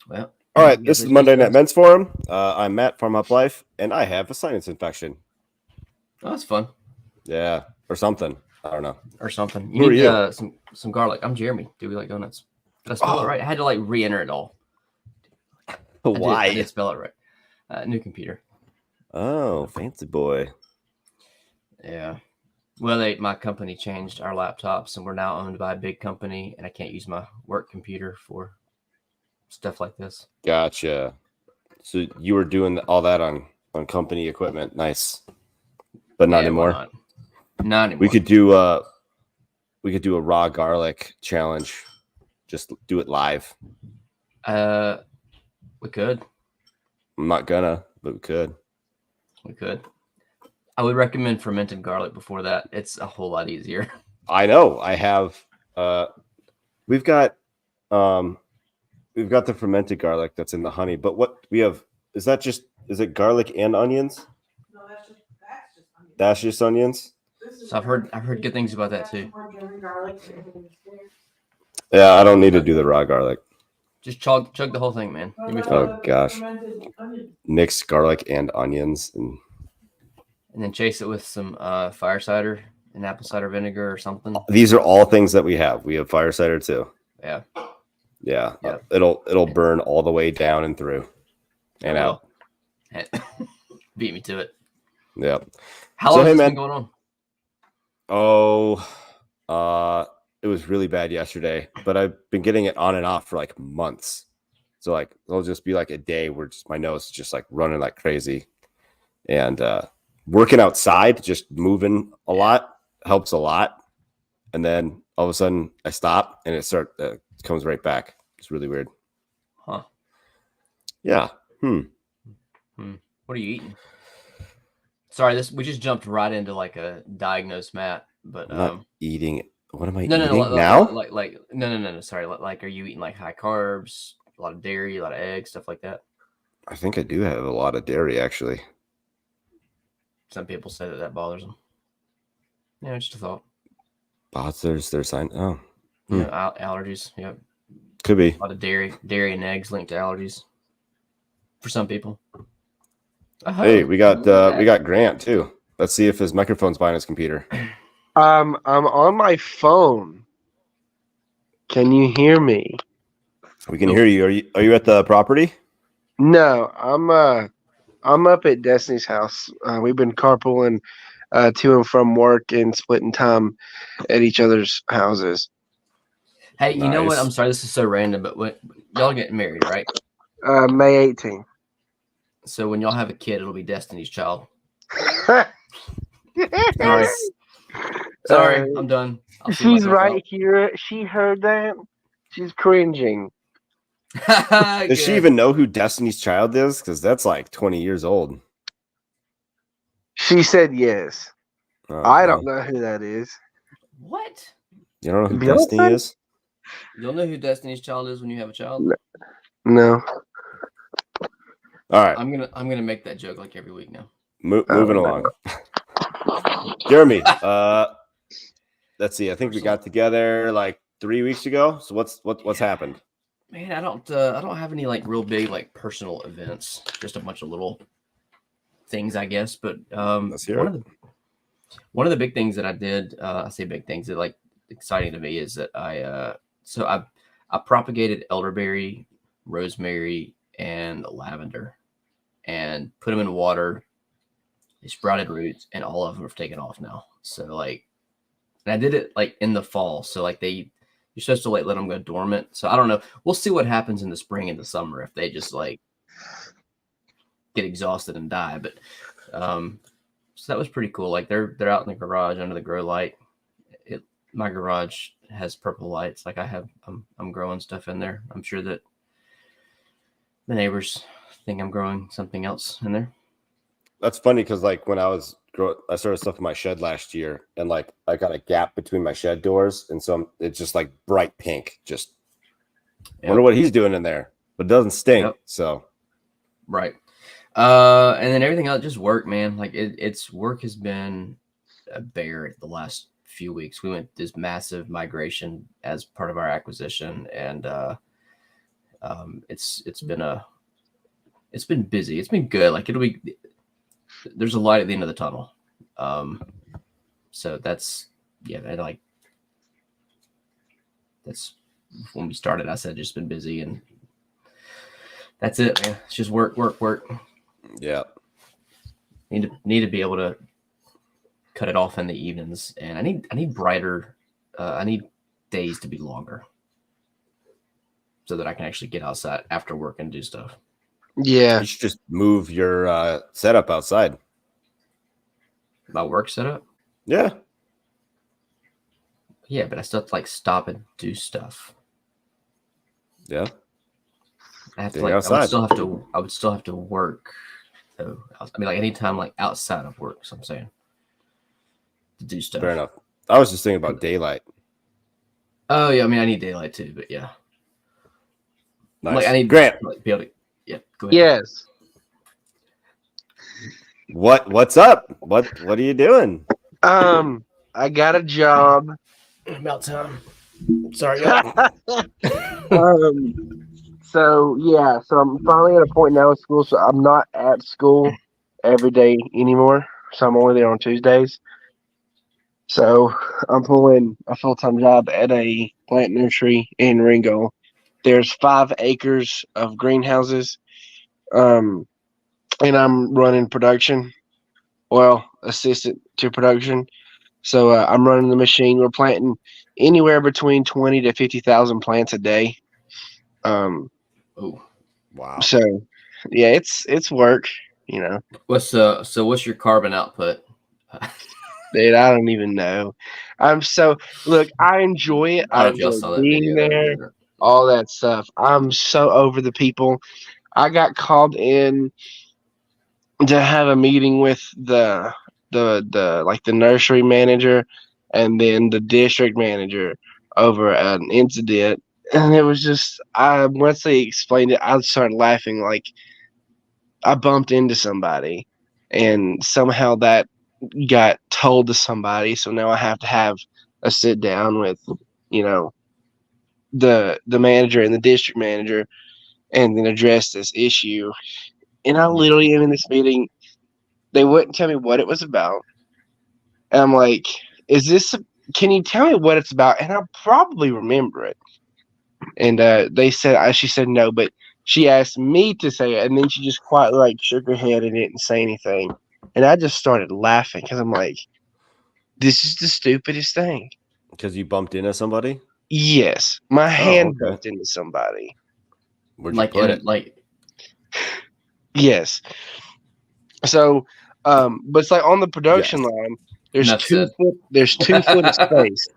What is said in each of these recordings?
Well, All right, you got this is those Monday beast Night buds? Men's Forum. I'm Matt, FarmHopLife, and I have a sinus infection. Oh, that's fun. Yeah, or something. I don't know. Or something. You Who are need you? some garlic. I'm Jeremy. Do we like donuts? Did I spell it Oh, right? I had to like re-enter it all. I did. I why? did spell it right. New computer. Oh, fancy boy. Yeah. Well, my company changed our laptops, and we're now owned by a big company, and I can't use my work computer for stuff like this. Gotcha. So you were doing all that on company equipment. Nice, but not Yeah, why anymore. not? Not anymore. We could do a raw garlic challenge. Just do it live. We could. I'm not gonna, but we could. We could. I would recommend fermented garlic before that. It's a whole lot easier. I know. I have. We've got the fermented garlic that's in the honey. But what we have is it garlic and onions? No, that's just onions. That's just onions. So I've heard good things about that too. Yeah, I don't need to do the raw garlic. Just chug the whole thing, man. You'll be fine. Oh gosh, mix garlic and onions and then chase it with some fire cider and apple cider vinegar or something. These are all things that we have. We have fire cider too. Yeah. Yeah. It'll burn all the way down and through and out. Beat me to it. Yep. How long has this been going on? Oh, it was really bad yesterday, but I've been getting it on and off for like months. So like it'll just be like a day where just my nose is just like running like crazy, and working outside, just moving a lot helps a lot. And then all of a sudden I stop and it comes right back. It's really weird. Huh? Yeah. What are you eating? Sorry, we just jumped right into like a diagnosed Matt, but I'm not eating. What am I eating now? No. Sorry, like, are you eating like high carbs, a lot of dairy, a lot of eggs, stuff like that? I think I do have a lot of dairy, actually. Some people say that bothers them. Yeah, just a thought. There's their sign. Oh, allergies. Yep, could be a lot of dairy and eggs linked to allergies for some people. Hey, we got Grant too. Let's see if his microphone's behind his computer. I'm on my phone. Can you hear me? We can hear you. Are you at the property? No, I'm up at Destiny's house. We've been carpooling to and from work and splitting time at each other's houses. Hey, you know what? I'm sorry, this is so random, but y'all getting married, right? May 18th. So when y'all have a kid, it'll be Destiny's Child. Sorry, I'm done. She's right here. She heard that. She's cringing. Does she even know who Destiny's Child is? Because that's like 20 years old. She said yes. I don't know who that is. What? You don't know who Destiny is? You'll know who Destiny's Child is when you have a child? No. All right. I'm gonna make that joke like every week now. Moving along. Jeremy, let's see. I think we got together like 3 weeks ago. So what's happened? Man, I don't have any like real big like personal events. Just a bunch of little things, I guess. But let's hear one of the big things that I did, I say big things that like exciting to me is that I propagated elderberry, rosemary, and lavender, and put them in water. They sprouted roots, and all of them have taken off now. So like, and I did it like in the fall. So like you're supposed to like let them go dormant. So I don't know. We'll see what happens in the spring and the summer if they just like get exhausted and die. But so that was pretty cool. Like they're out in the garage under the grow light. My garage has purple lights. Like I'm growing stuff in there. I'm sure that the neighbors think I'm growing something else in there. That's funny because like when I started stuff in my shed last year, and like I got a gap between my shed doors, and so it's just like bright pink. Just wonder what he's doing in there, but it doesn't stink. Yep. So right. And then everything else just work, man. Like it's work has been a bear the last few weeks. We went this massive migration as part of our acquisition, and It's been busy. It's been good. Like there's a light at the end of the tunnel. So that's when we started. I said just been busy, and that's it, man. It's just work. Yeah. Need to be able to cut it off in the evenings, and I need brighter. I need days to be longer, so that I can actually get outside after work and do stuff. Yeah. You should just move your setup outside. My work setup. Yeah. Yeah, but I still have to like stop and do stuff. Yeah. I have to Stay like outside. I would still have to work though. I mean like anytime like outside of work, so I'm saying. To do stuff. Fair enough. I was just thinking about daylight. Oh yeah, I mean I need daylight too, but yeah. Nice. Like I need Grant. to like, be able to go ahead. Yes. What's up? What are you doing? I got a job. About time. Sorry. So I'm finally at a point now in school, so I'm not at school every day anymore. So I'm only there on Tuesdays. So I'm pulling a full-time job at a plant nursery in Ringo. There's 5 acres of greenhouses, and I'm running production. Well, assistant to production. So I'm running the machine. We're planting anywhere between 20 to 50,000 plants a day. Oh. Wow. So yeah, it's work, you know. What's your carbon output? Dude, I don't even know. Look, I enjoy it. I I don't know if y'all enjoy saw that being video. there, all that stuff. I'm so over the people. I got called in to have a meeting with the nursery manager and then the district manager over an incident, and it was just once they explained it, I started laughing. Like I bumped into somebody, and somehow that got told to somebody, so now I have to have a sit down with the manager and the district manager and then address this issue. And I literally am in this meeting. They wouldn't tell me what it was about. And I'm like, can you tell me what it's about? And I'll probably remember it. And she said no, but she asked me to say it. And then she just quietly like shook her head and didn't say anything. And I just started laughing because I'm like, this is the stupidest thing. Because you bumped into somebody? Yes. My hand okay. bumped into somebody. Where'd you put it? Like Yes. So, but it's like on the production line, there's Enough 2 said. foot. There's 2 foot of space.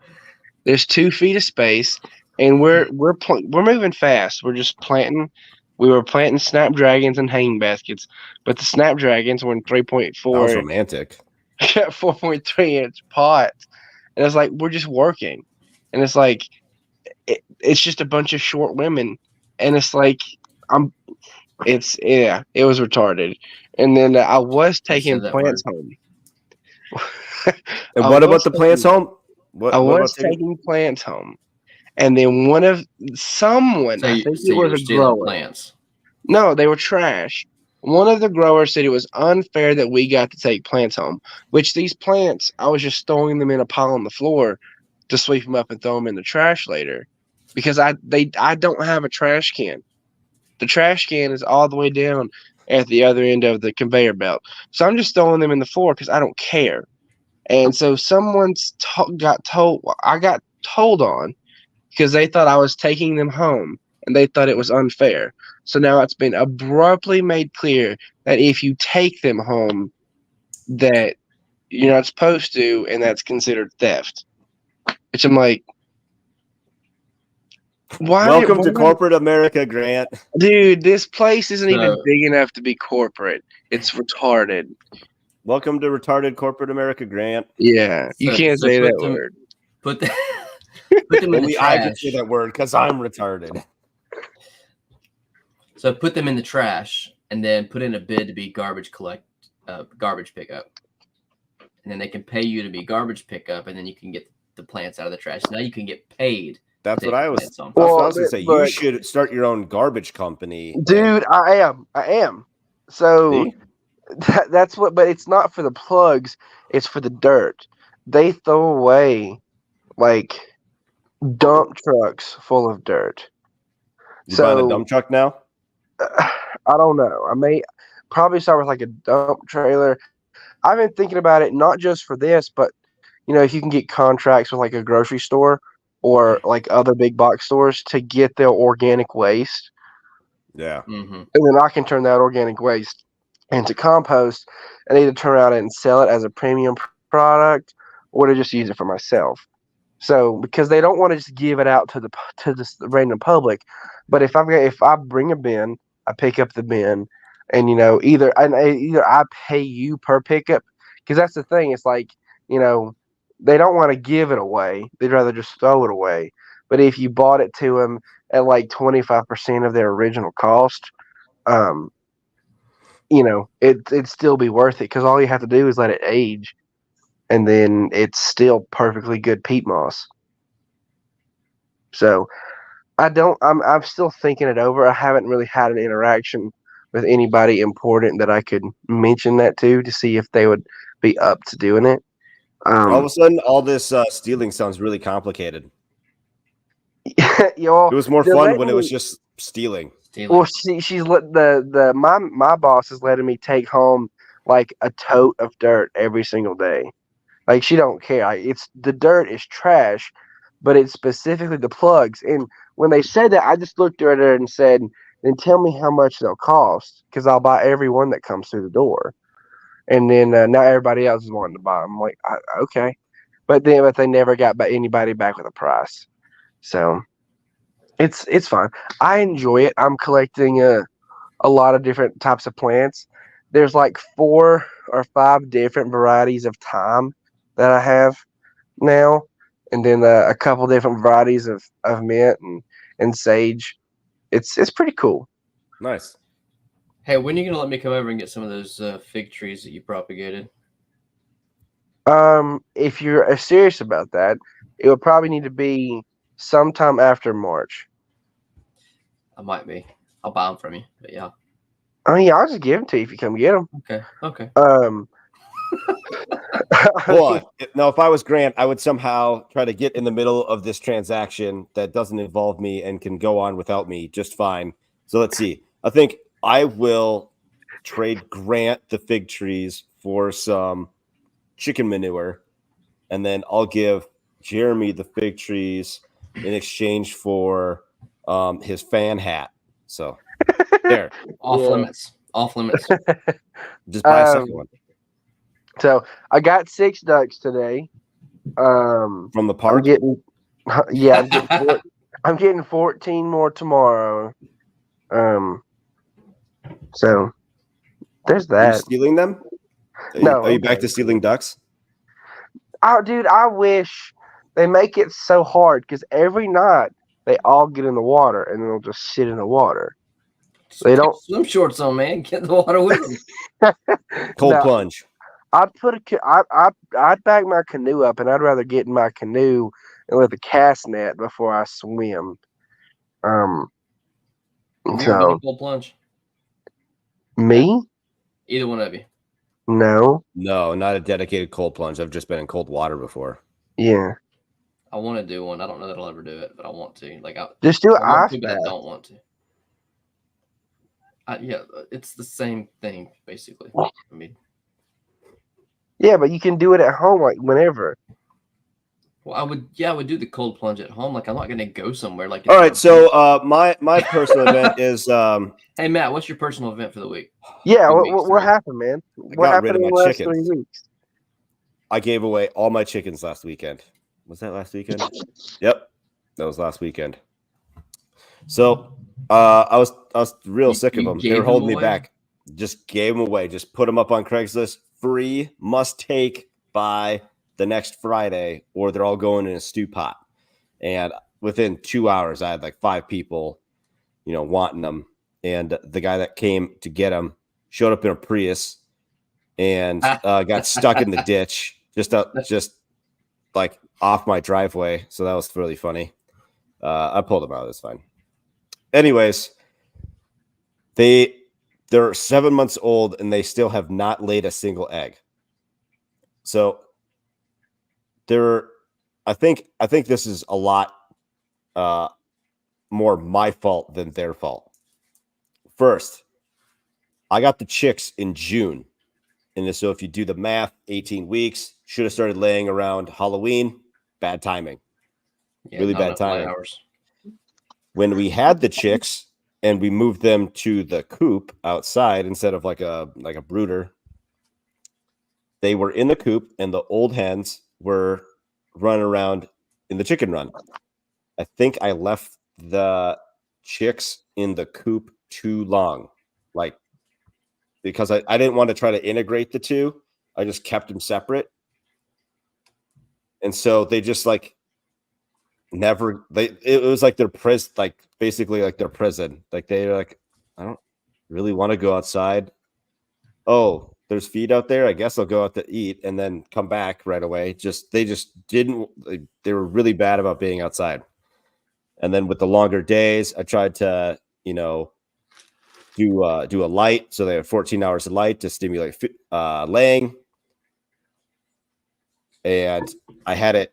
There's 2 feet of space, and we're moving fast. We're just planting. We were planting snapdragons and hanging baskets, but the snapdragons were in That was 3.4, romantic. 4.3 inch pots, and it's like we're just working, and it's like it's just a bunch of short women, and it's like it was retarded. And then I was taking that plants word. home. And what about the plants home? I was taking plants home, and then someone, I think it was a grower. Plants. No, they were trash. One of the growers said it was unfair that we got to take plants home, which these plants, I was just throwing them in a pile on the floor to sweep them up and throw them in the trash later, because I don't have a trash can. The trash can is all the way down at the other end of the conveyor belt, so I'm just throwing them in the floor because I don't care. And so I got told on because they thought I was taking them home and they thought it was unfair. So now it's been abruptly made clear that if you take them home, that you're not supposed to, and that's considered theft. Which I'm like, Welcome to corporate America, Grant. Dude, this place isn't even big enough to be corporate. It's retarded. Welcome to retarded corporate America, Grant. Yeah, you can't say that word. Put them in the trash. I can say that word because I'm retarded. So put them in the trash and then put in a bid to be garbage pickup. And then they can pay you to be garbage pickup, and then you can get the plants out of the trash. Now you can get paid That's what I was. plants on. That's what I Well, was gonna say. You look, should start your own garbage company, dude, I am. So See? that's what, but it's not for the plugs. It's for the dirt. They throw away like dump trucks full of dirt. You buying a So dump truck now? I don't know. I may probably start with like a dump trailer. I've been thinking about it not just for this, but if you can get contracts with like a grocery store or like other big box stores to get their organic waste, Yeah. Mm-hmm. and then I can turn that organic waste into compost and either turn around and sell it as a premium product or to just use it for myself. So because they don't want to just give it out to the random public, but if I bring a bin, I pick up the bin, and either I pay you per pickup, because that's the thing. It's like they don't want to give it away; they'd rather just throw it away. But if you bought it to them at like 25% of their original cost, um, it'd still be worth it because all you have to do is let it age, and then it's still perfectly good peat moss. So I'm still thinking it over. I haven't really had an interaction with anybody important that I could mention that to see if they would be up to doing it. All of a sudden, all this stealing sounds really complicated. Y'all, It was more they're fun letting when it was me- just stealing. Well, she's let my boss is letting me take home like a tote of dirt every single day. Like she don't care. It's the dirt is trash, but it's specifically the plugs. And when they said that, I just looked at her and said, "Then tell me how much they'll cost, because I'll buy every one that comes through the door." And then now everybody else is wanting to buy them. I'm like, okay, but they never got anybody back with a price. So it's fine. I enjoy it. I'm collecting a lot of different types of plants. There's like 4 or 5 different varieties of thyme that I have now, and then a couple different varieties of mint and sage. It's pretty cool. Nice. Hey, when are you gonna let me come over and get some of those fig trees that you propagated? If you're serious about that, it would probably need to be sometime after March. I might be. I'll buy them from you. But yeah. I mean, I'll just give them to you if you come get them. Okay. Okay. Hold on. Now, if I was Grant, I would somehow try to get in the middle of this transaction that doesn't involve me and can go on without me just fine. So let's see. I think I will trade Grant the fig trees for some chicken manure, and then I'll give Jeremy the fig trees in exchange for his fan hat. So there, Off Yeah. limits. Off limits. just buy a second one So I got 6 ducks today. from the I'm park. getting I'm getting 14 more tomorrow. So there's Are you that. stealing them? No, Are you okay. back to stealing ducks? Dude, I wish they make it so hard because every night they all get in the water and then they'll just sit in the water. They Get don't. swim shorts on, man. Get in the water with them. Cold No, plunge. I'd I'd back my canoe up, and I'd rather get in my canoe and with a cast net before I swim. Have you ever been So in cold plunge? me? Either one of you. No. No, not a dedicated cold plunge. I've just been in cold water before. Yeah. I want to do one. I don't know that I'll ever do it, but I want to. Like Just do I want ice to, but I bath. don't want to. Yeah, it's the same thing basically. I mean, Yeah, but you can do it at home like whenever. well, I would do the cold plunge at home. Like I'm not gonna go somewhere. Like All right, so my personal event is hey Matt, what's your personal event for the week? Yeah, 2 what, weeks, what 3. happened, man? What got happened rid of in the my last chickens. 3 weeks? I gave away all my chickens last weekend. Was that last weekend? Yep, that was last weekend. So I was real sick of you them. They gave were them holding me away? back. Just gave them away. Just put them up on Craigslist, free, must take by the next Friday, or they're all going in a stew pot. And within 2 hours, I had like 5 people, wanting them. And the guy that came to get them showed up in a Prius and got stuck in the ditch, just like off my driveway. So that was really funny. I pulled them out. It's fine. Anyways, they're 7 months old and they still have not laid a single egg. So I think this is a lot more my fault than their fault. First, I got the chicks in June. And so if you do the math, 18 weeks, should have started laying around Halloween. Bad timing. Yeah, Really not bad enough light timing. hours. When we had the chicks and we moved them to the coop outside instead of like a brooder, they were in the coop and the old hens were running around in the chicken run. I think I left the chicks in the coop too long, like because I didn't want to try to integrate the two. I just kept them separate. And so they just like it was like their prison, like basically like their prison. Like they're like, I don't really want to go outside. Oh, there's feed out there. I guess I'll go out to eat and then come back right away. They just didn't. They were really bad about being outside. And then with the longer days, I tried to, do a light. So they have 14 hours of light to stimulate laying. And I had it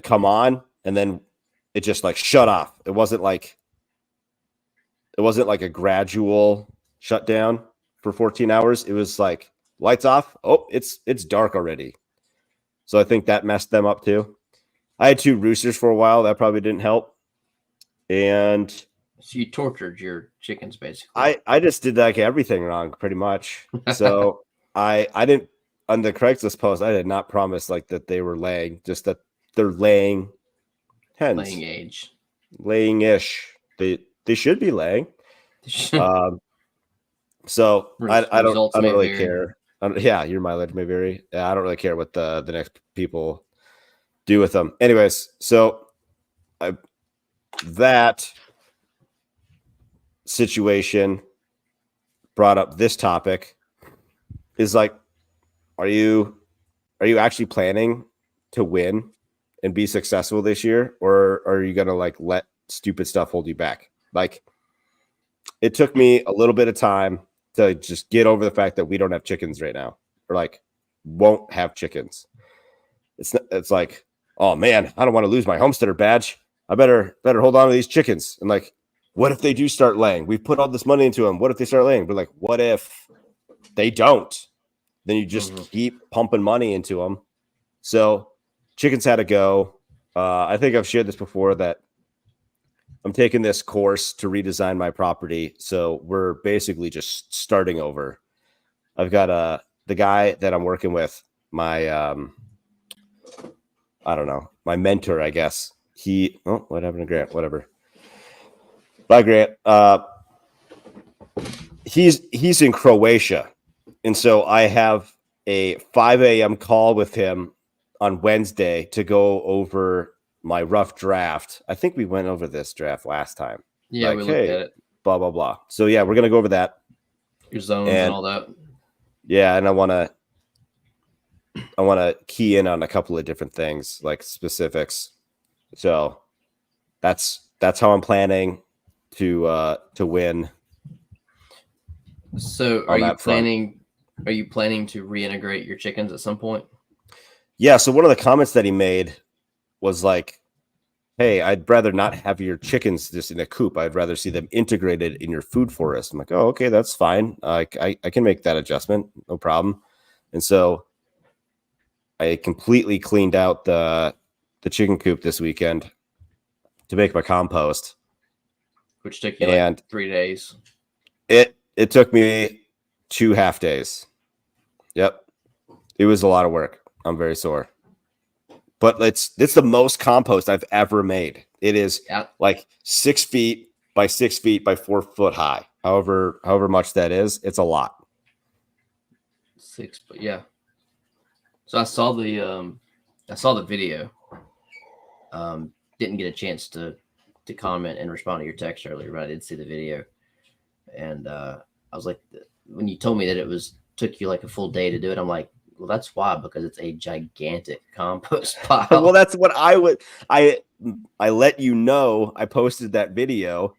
come on, and then it just like shut off. It wasn't like a gradual shutdown for 14 hours. It was like lights off. Oh, it's dark already. So I think that messed them up too. I had 2 roosters for a while. That probably didn't help. And so you tortured your chickens basically. I just did like everything wrong pretty much. So I didn't, on the Craigslist post, I did not promise like that they were laying, just that they're laying hens. Laying age. Laying-ish. They should be laying. So I don't really care. Yeah, your mileage may vary. I don't really care what the next people do with them. Anyways, so that situation brought up this topic is like, are you actually planning to win and be successful this year, or are you gonna like let stupid stuff hold you back? Like, it took me a little bit of time to just get over the fact that we don't have chickens right now, or like won't have chickens. It's like, oh man, I don't want to lose my homesteader badge. I better hold on to these chickens. And like, what if they do start laying? We've put all this money into them. What if they start laying? But like, what if they don't? Then you just keep pumping money into them. So chickens had to go. I think I've shared this before that I'm taking this course to redesign my property. So we're basically just starting over. I've got the guy that I'm working with, my I don't know, my mentor, I guess. What happened to Grant? Whatever. Bye, Grant. He's in Croatia. And so I have a 5 a.m. call with him on Wednesday to go over my rough draft. I think we went over this draft last time. Yeah, we looked at it. Blah, blah, blah. So yeah, we're going to go over that. Your zones and all that. Yeah, and I want to key in on a couple of different things, like specifics. So that's how I'm planning to win. So are you planning to reintegrate your chickens at some point? Yeah, so one of the comments that he made was like, hey, I'd rather not have your chickens just in a coop. I'd rather see them integrated in your food forest. I'm like, oh, okay, that's fine. I can make that adjustment. No problem. And so I completely cleaned out the chicken coop this weekend to make my compost. Which took you like 3 days. It took me 2 half days. Yep. It was a lot of work. I'm very sore. But it's the most compost I've ever made. It is like 6 feet by 6 feet by 4 foot high. However much that is, it's a lot. 6, but yeah. So I saw the video. Didn't get a chance to comment and respond to your text earlier, but I did see the video. And I was like, when you told me that took you like a full day to do it, I'm like, well, that's why, because it's a gigantic compost pile. Well, that's what I I let you know I posted that video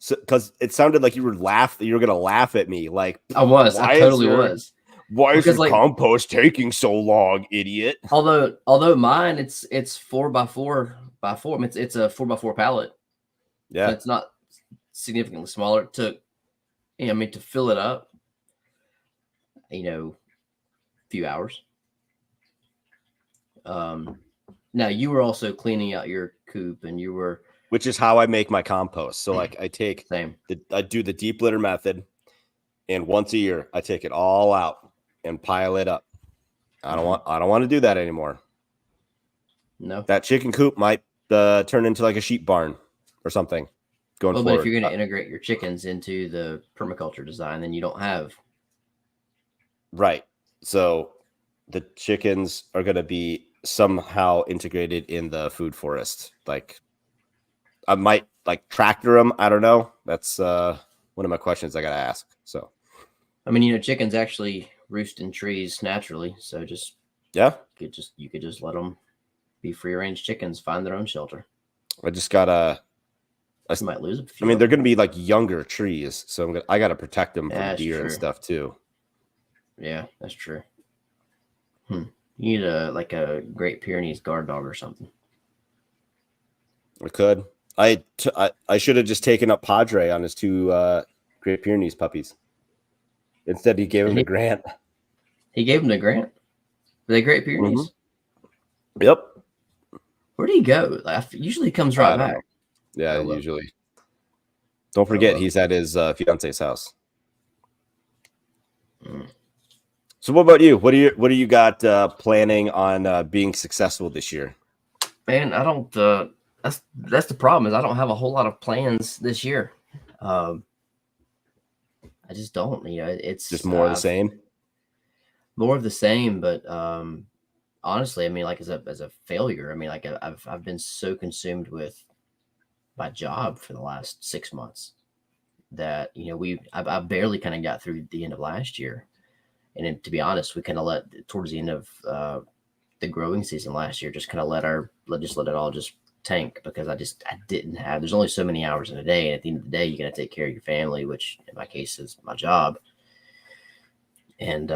because it sounded like you were gonna laugh at me. Like, I was. I totally was. Why is Because, your like, compost taking so long, idiot? Although mine, it's 4x4 by 4. I mean, it's a 4x4 pallet. Yeah. So it's not significantly smaller. It took, I mean, to fill it up, a few hours. Now you were also cleaning out your coop, and you were, which is how I make my compost. So like I do the deep litter method, and once a year I take it all out and pile it up. I don't want to do that anymore. No. That chicken coop might turn into like a sheep barn or something going forward. But if you're going to integrate your chickens into the permaculture design, then you don't have. Right. So the chickens are going to be somehow integrated in the food forest. Like I might like tractor them. I don't know. That's one of my questions I got to ask. So, I mean, chickens actually roost in trees naturally. So yeah, you could just let them be free range chickens, find their own shelter. I just gotta. You might lose a few. I mean, they're going to be like younger trees, so I got to protect them from deer and stuff too. Yeah, that's true. You need a Great Pyrenees guard dog or something. I could. I should have just taken up Padre on his 2 Great Pyrenees puppies. Instead, he gave him to Grant. He gave him to Grant? Were they Great Pyrenees? Mm-hmm. Yep. Where did he go? Usually he comes right back. Yeah, usually. Don't forget, he's at his fiance's house. So what about you? What do you got planning on being successful this year? Man, I don't that's the problem, is I don't have a whole lot of plans this year. I just don't, it's just more of the same. More of the same, but honestly, I mean, like as a failure, I mean, like I've been so consumed with my job for the last 6 months that I barely kind of got through the end of last year. And then, to be honest, we kind of let towards the end of the growing season last year, just kind of let it all just tank, because I didn't have, there's only so many hours in a day. And at the end of the day, you got to take care of your family, which in my case is my job. And,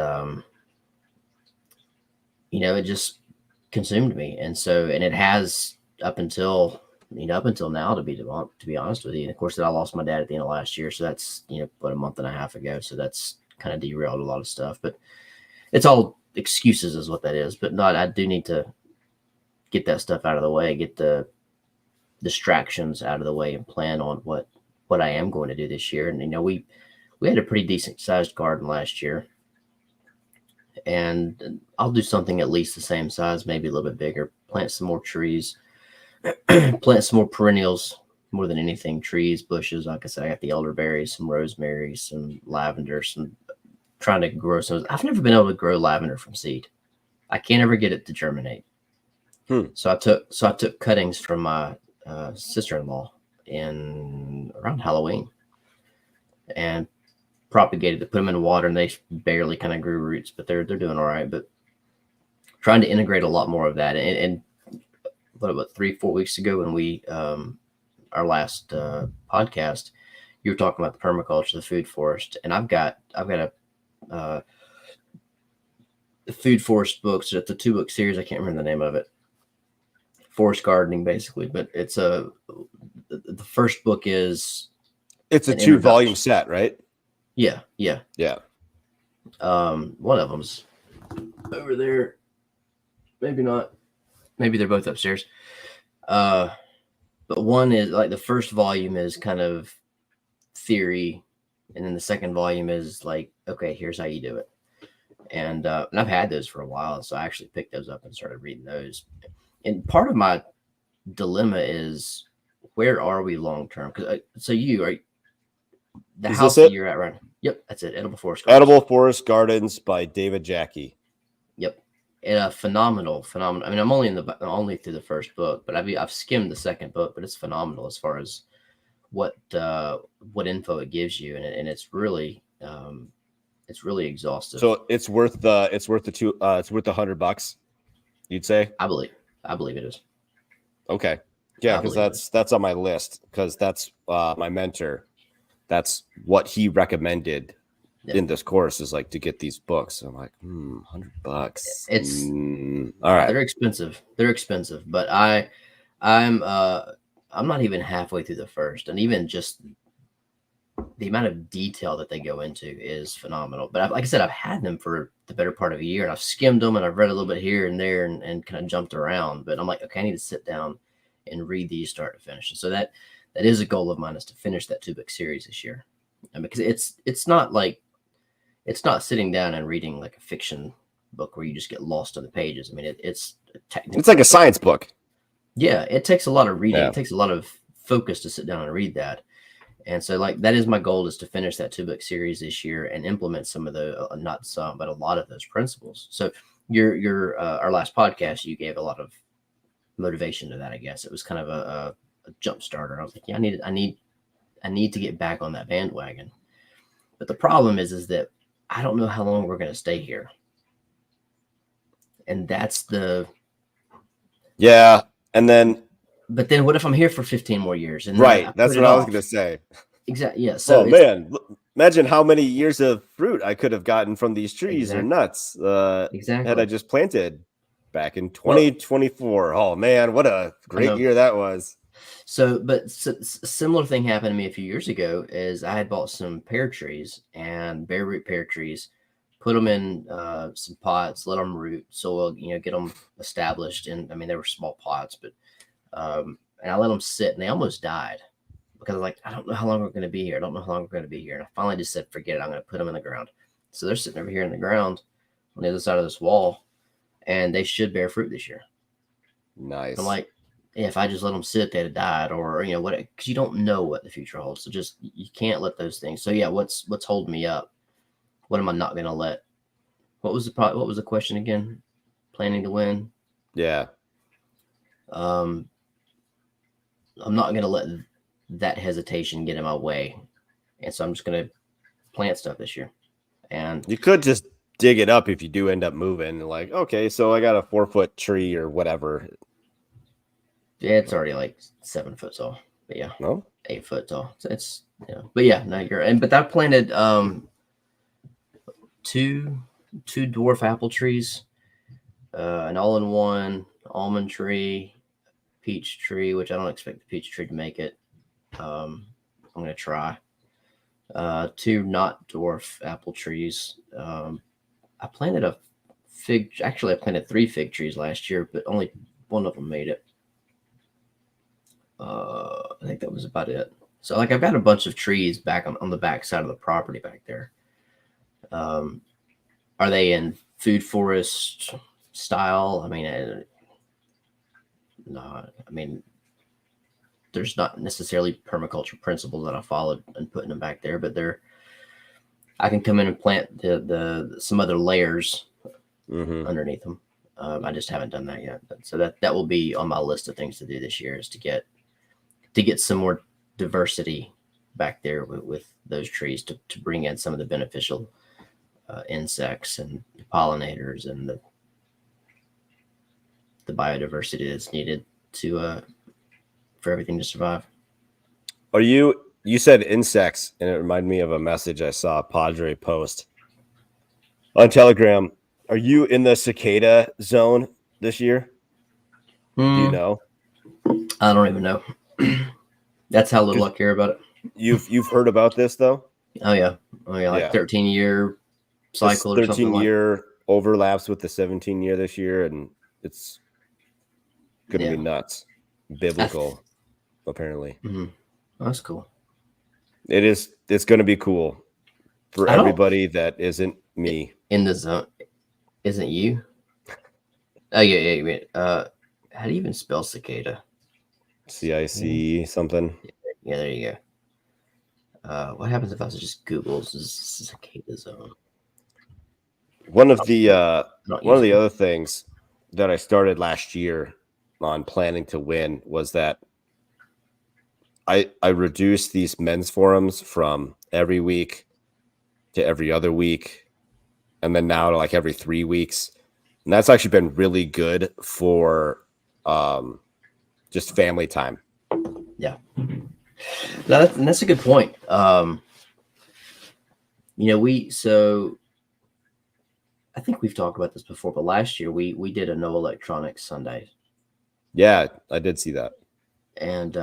it just consumed me. And it has up until now, to be honest with you. And of course, I lost my dad at the end of last year. So that's, about a month and a half ago. So that's kind of derailed a lot of stuff, but it's all excuses is what that is. But I do need to get that stuff out of the way, get the distractions out of the way, and plan on what I am going to do this year. And, we had a pretty decent sized garden last year, and I'll do something at least the same size, maybe a little bit bigger, plant some more trees, plant some more perennials, more than anything, trees, bushes. Like I said, I got the elderberries, some rosemary, some lavender, trying to grow some. I've never been able to grow lavender from seed. I can't ever get it to germinate. So I took cuttings from my sister-in-law around Halloween and propagated to put them in water, and they barely kind of grew roots, but they're doing all right. But trying to integrate a lot more of that. And what about 3-4 weeks ago when we our last podcast, you were talking about the permaculture, the food forest, and I've got a the food forest books. It's a 2-book series. I can't remember the name of it. Forest gardening, basically, but it's the first book is. It's a 2-volume set, right? Yeah. One of them's over there. Maybe not. Maybe they're both upstairs. But one is like the first volume is kind of theory, and then the second volume is like, okay, here's how you do it. And I've had those for a while, so I actually picked those up and started reading those. And part of my dilemma is, where are we long term? Because so you are the Is house this it? that you're at right now. Yep, that's it. Edible Forest Gardens. Edible Forest Gardens by David Jackie. Yep. And phenomenal. I mean, I'm only through the first book, but I've skimmed the second book, but it's phenomenal as far as what info it gives you, and it's really exhaustive. So it's worth $100, you'd say? I believe it is. Okay. Yeah, I because believe it. that's on my list because that's my mentor. That's what he recommended Yeah. in this course is like to get these books. I'm like, $100. It's All right. They're expensive. They're expensive, but I'm not even halfway through the first, and even just the amount of detail that they go into is phenomenal. But like I said, I've had them for the better part of a year, and I've skimmed them, and I've read a little bit here and there, and kind of jumped around. But I'm like, okay, I need to sit down and read these start to finish. And so that is a goal of mine, is to finish that 2-book series this year, and because it's not like it's not sitting down and reading like a fiction book where you just get lost in the pages. I mean, it's technically, It's like a science book. yeah, it takes a lot of reading. Yeah. It takes a lot of focus to sit down and read that. And so, like, that is my goal, is to finish that 2-book series this year and implement some of the, not some, but a lot of those principles. So your our last podcast, you gave a lot of motivation to that. I guess it was kind of a jump starter. I was like, yeah, I need to get back on that bandwagon. But the problem is that I don't know how long we're going to stay here. And that's Yeah. And then, but then what if I'm here for 15 more years? And then right. I That's put what it I was off? going to say. Exactly. Yeah. So Oh, man. Imagine how many years of fruit I could have gotten from these trees or Exactly. nuts had Exactly. I just planted back in 2024. Oh, man. What a great year that was. So, but similar thing happened to me a few years ago. Is I had bought some pear trees and bare root pear trees, put them in some pots, let them root soil, get them established. And I mean, they were small pots, but and I let them sit, and they almost died because like, I don't know how long we're going to be here. I don't know how long we're going to be here. And I finally just said, forget it. I'm going to put them in the ground. So they're sitting over here in the ground on the other side of this wall, and they should bear fruit this year. Nice. I'm like, if I just let them sit, they'd have died, or what? Because you don't know what the future holds. So just, you can't let those things. So yeah, what's holding me up? What am I not going to let? What was the question again? Planning to win. Yeah. I'm not going to let that hesitation get in my way, and so I'm just going to plant stuff this year. And You could just dig it up if you do end up moving. Like, okay, so I got a 4-foot tree or whatever. yeah, it's already like 7 foot tall. But yeah, No? 8 foot tall. So it's but yeah, no, but I planted two dwarf apple trees, an all-in-one almond tree, peach tree, which I don't expect the peach tree to make it. I'm gonna try. 2 not dwarf apple trees. I planted I planted 3 fig trees last year, but only one of them made it. I think that was about it. So like, I've got a bunch of trees back on the back side of the property back there. Are they in food forest style? I mean, no. I mean, there's not necessarily permaculture principles that I followed in putting them back there, but I can come in and plant the some other layers underneath them. I just haven't done that yet. So that will be on my list of things to do this year, is to get some more diversity back there with those trees, to bring in some of the beneficial insects and pollinators and the biodiversity that's needed for everything to survive. Are you said insects, and it reminded me of a message I saw Padre post on Telegram. Are you in the cicada zone this year? Do you know? I don't even know. That's how little I care about it. You've heard about this though? Oh yeah, like 13-year cycle or something. 13-year overlaps with the 17-year this year, and it's gonna be nuts. Biblical, apparently. Mm-hmm. That's cool. It is. It's gonna be cool for everybody that isn't me in the zone. Isn't you? Oh yeah. How do you even spell cicada? CIC something. Yeah, there you go. What happens if I was just Google cicada zone? One of the other things that I started last year on planning to win was that I reduced these men's forums from every week to every other week, and then now to like every 3 weeks. And that's actually been really good for just family time. Yeah. No, that's a good point. So I think we've talked about this before, but last year we did a no electronics Sunday. Yeah, I did see that. And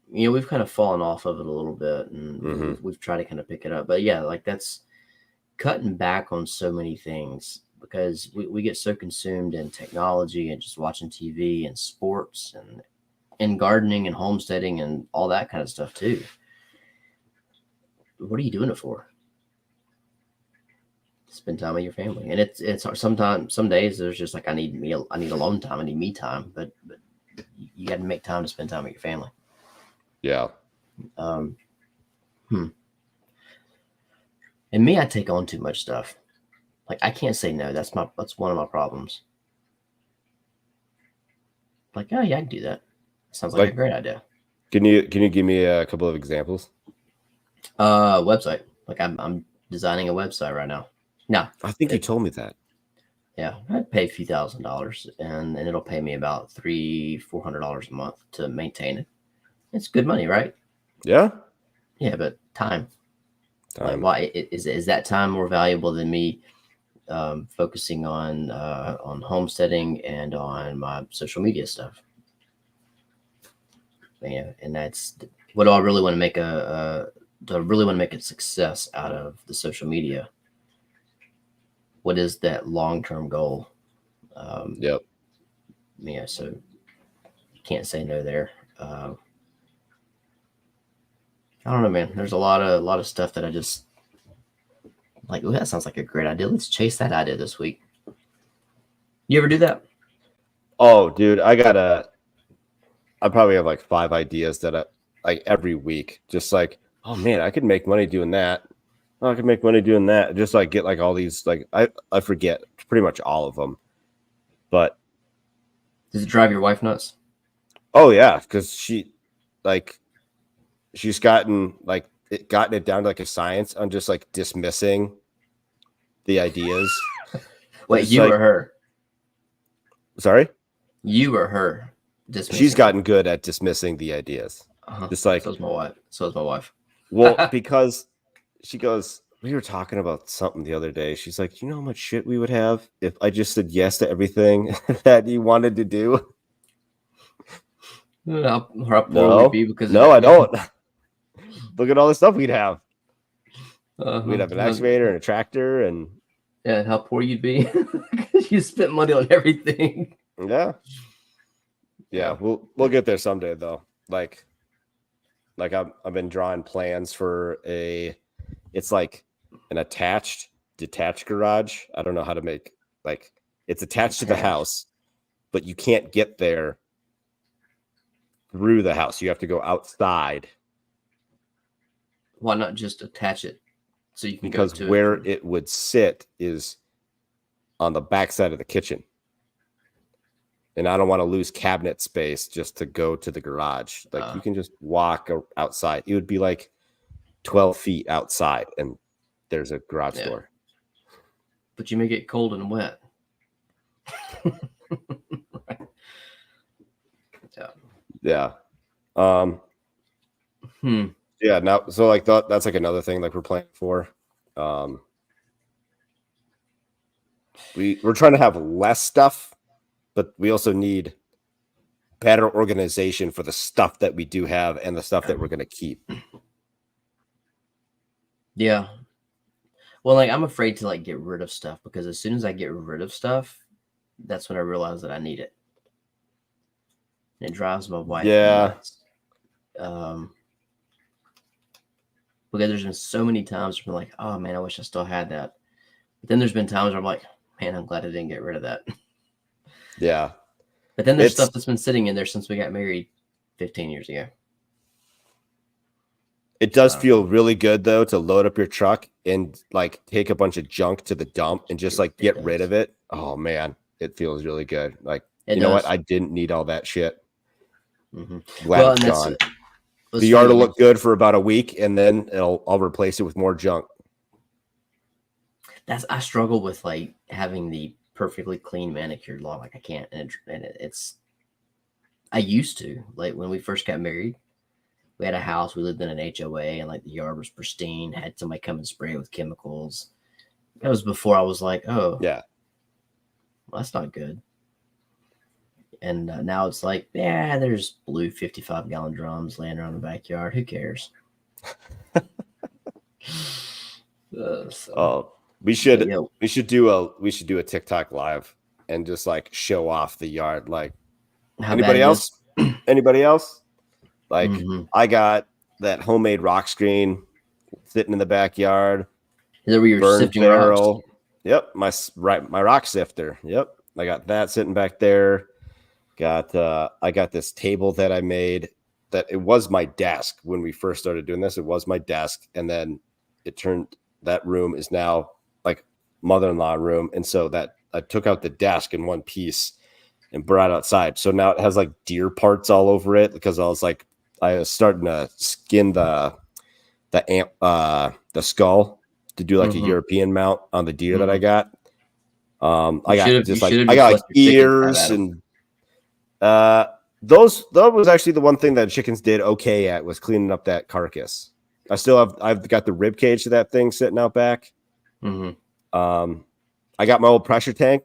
we've kind of fallen off of it a little bit, and we've tried to kind of pick it up. But yeah, like that's cutting back on so many things because we get so consumed in technology and just watching TV and sports and gardening and homesteading and all that kind of stuff too. What are you doing it for? Spend time with your family, and it's sometimes some days there's just like I need alone time, I need me time, but you got to make time to spend time with your family. Yeah. And me, I take on too much stuff. Like I can't say no. That's one of my problems. Like, oh yeah, I can do that. Sounds like a great idea. Can you give me a couple of examples? Website. Like I'm designing a website right now. No, I think you told me that. Yeah, I'd pay a few $1,000s, and it'll pay me about $400 a month to maintain it. It's good money, right? Yeah. Yeah, but time. Like, why is that time more valuable than me focusing on homesteading and on my social media stuff? Yeah, and that's what do I really want to make do I really want to make a success out of the social media? What is that long-term goal? Yep. Yeah, so you can't say no there. I don't know, man. There's a lot of stuff that I just like. Oh, that sounds like a great idea. Let's chase that idea this week. You ever do that? Oh, dude, I probably have like 5 ideas that I like every week. Just like, oh man, I could make money doing that. Oh, I could make money doing that. Just like get like all these like I forget pretty much all of them. But does it drive your wife nuts? Oh yeah, because she's gotten it down to like a science on just like dismissing the ideas. Wait, just you like, or her? Sorry? You or her? She's gotten good at dismissing the ideas. Just like so is my wife. So is my wife. Well, because she goes, we were talking about something the other day. She's like, you know how much shit we would have if I just said yes to everything that you wanted to do? How poor No, we'd be because I don't. Look at all the stuff we'd have. We'd have an Uh-huh. excavator and a tractor, and yeah, how poor you'd be because you spent money on everything. Yeah, we'll get there someday though. Like I've been drawing plans for it's like an detached garage. I don't know how to make it's attached to the house, but you can't get there through the house. You have to go outside. Why not just attach it so you can because go to where it? It would sit is on the back side of the kitchen. And I don't want to lose cabinet space just to go to the garage. You can just walk outside. It would be like 12 feet outside, and there's a garage door. But you may get cold and wet. Right. Yeah. Yeah. Now, so that's like another thing we're planning for. We're trying to have less stuff, but we also need better organization for the stuff that we do have and the stuff that we're going to keep. Yeah. Well, I'm afraid to get rid of stuff because as soon as I get rid of stuff, that's when I realize that I need it. And it drives my wife nuts. Because there's been so many times where I'm like, oh man, I wish I still had that. But then there's been times where I'm like, man, I'm glad I didn't get rid of that. Yeah. But then there's stuff that's been sitting in there since we got married 15 years ago. It does feel really good though to load up your truck and take a bunch of junk to the dump and just get rid of it. Oh man, it feels really good. You know what? I didn't need all that shit. Glad it's gone. The yard will look good for about a week, and then I'll replace it with more junk. I struggle with having the perfectly clean manicured lawn. I can't, and it's I used to, like when we first got married. We had a house. We lived in an HOA, and like the yard was pristine. Had somebody come and spray it with chemicals. That was before I was like, oh, Yeah. well, that's not good. And now it's like, yeah, there's blue 55-gallon drums laying around the backyard. Who cares? So, Oh, we but should yeah, do a TikTok live and just like show off the yard. Like how bad anybody it is. else? Anybody else? Like Mhm. I got that homemade rock screen sitting in the backyard. Is that where you're Burn sifting rocks? barrel. Yep, my rock sifter. Yep, I got that sitting back there. Got I got this table that I made that it was my desk when we first started doing this. It was my desk, and then that room is now like mother-in-law room, and so that I took out the desk in one piece and brought it outside. So now it has like deer parts all over it because I was starting to skin the skull to do like a Mhm. European mount on the deer that I got. I You got should've just just like let your chickens have ears at 'em. and that was actually the one thing that chickens did okay at was cleaning up that carcass. I've got the rib cage to that thing sitting out back. Mhm. I got my old pressure tank.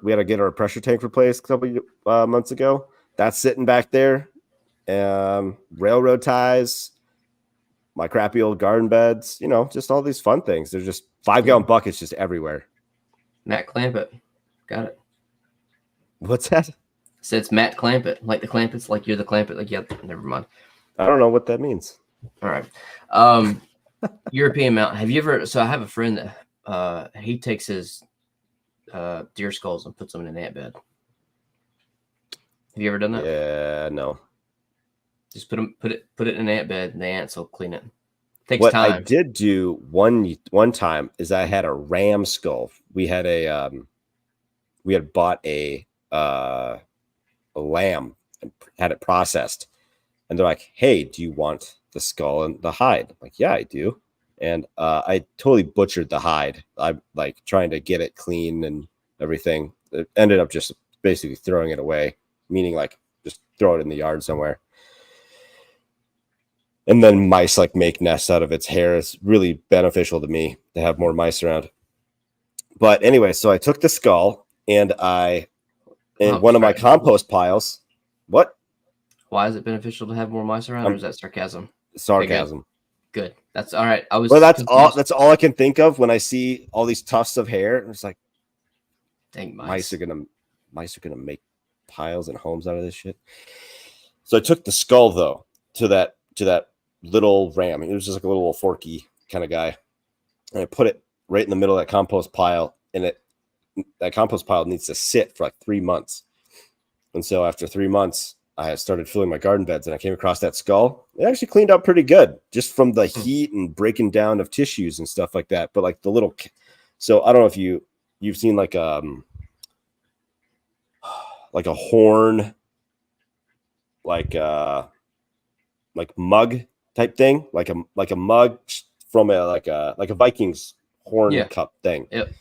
We had to get our pressure tank replaced a couple months ago. That's sitting back there. Railroad ties, my crappy old garden beds, just all these fun things. They're just 5-gallon buckets just everywhere. Matt Clampett. Got it. What's that? Said it's Matt Clampett. Like the Clampets, like you're the Clampett. Like, yep, never mind. I don't know what that means. All right. European Mountain. Have you ever? So I have a friend that he takes his deer skulls and puts them in an ant bed. Have you ever done that? Yeah, no. Just put it in an ant bed, and the ants will clean it. Takes What time. I did do one time is I had a ram skull. We had bought a lamb and had it processed, and they're like, "Hey, do you want the skull and the hide?" I'm like, "Yeah, I do." And I totally butchered the hide. I'm like trying to get it clean and everything. It ended up just basically throwing it away, meaning like just throw it in the yard somewhere. And then mice like make nests out of its hair. It's really beneficial to me to have more mice around. But anyway, so I took the skull and one of my compost piles. What? Why is it beneficial to have more mice around, or is that sarcasm? Sarcasm. Good. That's all right. I was. Well, that's confused. That's all I can think of when I see all these tufts of hair. It's like, dang, mice are gonna make piles and homes out of this shit. So I took the skull though to that little ram. It was just like a little forky kind of guy, and I put it right in the middle of that compost pile. And that compost pile needs to sit for like 3 months. And so after 3 months, I started filling my garden beds, and I came across that skull. It actually cleaned up pretty good, just from the heat and breaking down of tissues and stuff like that. But like the little, so I don't know if you've seen like a horn, like mug type thing, like a mug from a Vikings horn cup thing. Yep.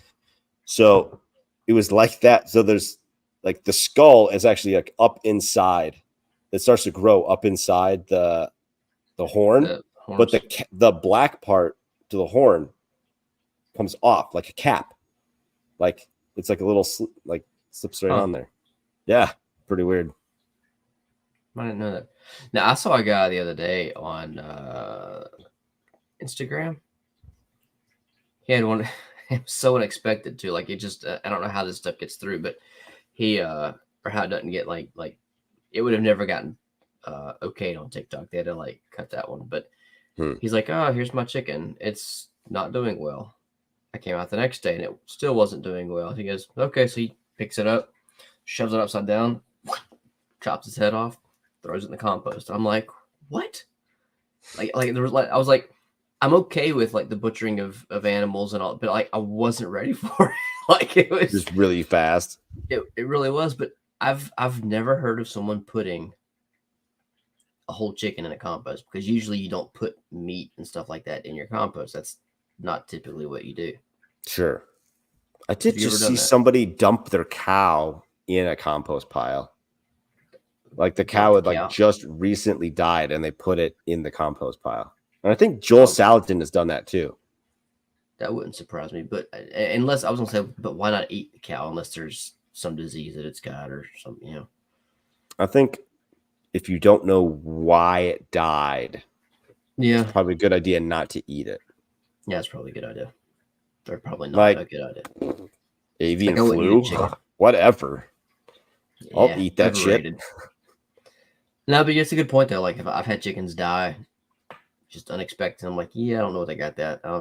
So it was like that. So there's like the skull is actually like up inside. It starts to grow up inside the horn, but the black part to the horn comes off like a cap. Like it's like a little like slips right on there. Yeah, pretty weird. I didn't know that. Now I saw a guy the other day on Instagram. He had one. It was so unexpected too. Like it just, I don't know how this stuff gets through, but he or how it doesn't get like it would have never gotten okayed on TikTok. They had to like cut that one. But he's like, "Oh, here's my chicken. It's not doing well." I came out the next day and it still wasn't doing well. He goes, "Okay," so he picks it up, shoves it upside down, chops his head off, throws it in the compost. I'm like, "What?" Like there was like I was like, I'm okay with like the butchering of animals and all, but like I wasn't ready for it. Like it was just really fast. It really was, but I've never heard of someone putting a whole chicken in a compost, because usually you don't put meat and stuff like that in your compost. That's not typically what you do. Sure. I did just see somebody dump their cow in a compost pile. Like the cow had like just recently died, and they put it in the compost pile. And I think Joel Salatin has done that too. That wouldn't surprise me, but unless I was gonna say, but why not eat the cow unless there's some disease that it's got or something, you know? I think if you don't know why it died, it's probably a good idea not to eat it. Yeah, it's probably a good idea. Or probably not like, a good idea. Avian flu, whatever. Yeah, I'll eat that overrated shit. No, but it's a good point though. Like if I've had chickens die, just unexpected. I'm like, yeah, I don't know what they got that. I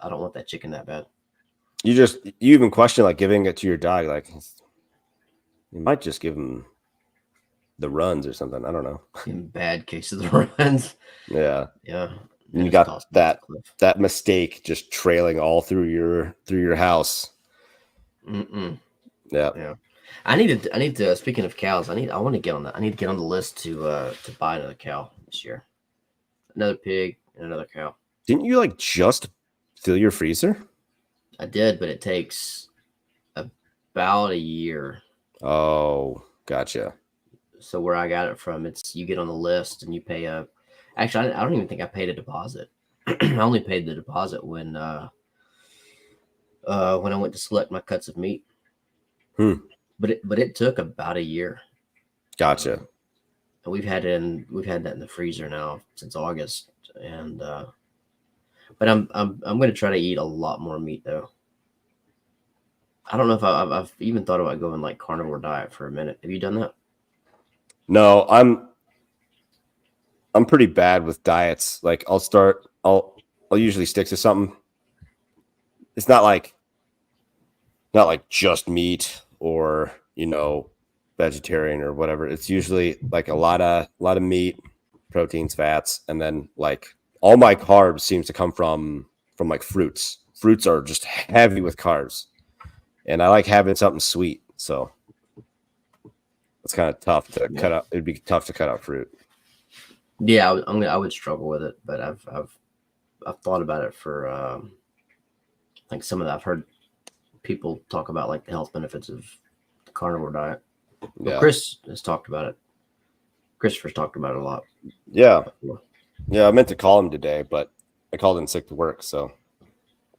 don't want that chicken that bad. You even question like giving it to your dog. Like you might just give him the runs or something. I don't know. In bad case of the runs. Yeah. Yeah. And you got that mistake just trailing all through your house. Mm-mm. Yeah. Yeah. I need to. Speaking of cows, I want to get on that. I need to get on the list to buy another cow this year. Another pig and another cow. Didn't you like just fill your freezer? I did, but it takes about a year. Oh, gotcha. So where I got it from, it's you get on the list and you pay a. Actually, I don't even think I paid a deposit. I only paid the deposit when I went to select my cuts of meat. But it took about a year. Gotcha. And we've had that in the freezer now since August, and but I'm going to try to eat a lot more meat though. I don't know if I've even thought about going like carnivore diet for a minute. Have you done that? No, I'm pretty bad with diets. Like I'll usually stick to something. It's not like just meat or, vegetarian or whatever. It's usually like a lot of meat, proteins, fats, and then like all my carbs seems to come from like fruits. Fruits are just heavy with carbs. And I like having something sweet, so it's kind of tough to cut out. It'd be tough to cut out fruit. Yeah, I would struggle with it, but I've thought about it for like some of that. I've heard people talk about like the health benefits of the carnivore diet. Well, Chris has talked about it. Christopher's talked about it a lot. Yeah, I meant to call him today, but I called in sick to work, so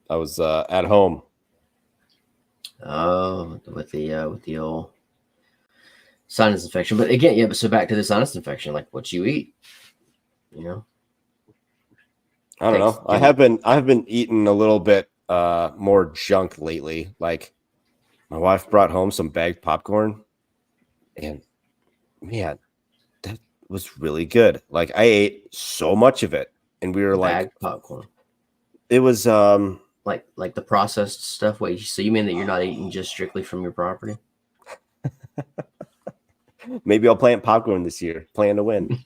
I was at home. Oh, with the old sinus infection. But again, yeah. But so back to the sinus infection, like what you eat, I don't know. I have been eating a little bit more junk lately. Like my wife brought home some bagged popcorn, and man, that was really good. Like I ate so much of it, and we were bagged popcorn. It was like the processed stuff. Wait, so you mean that you're not eating just strictly from your property? Maybe I'll plant popcorn this year. Plan to win.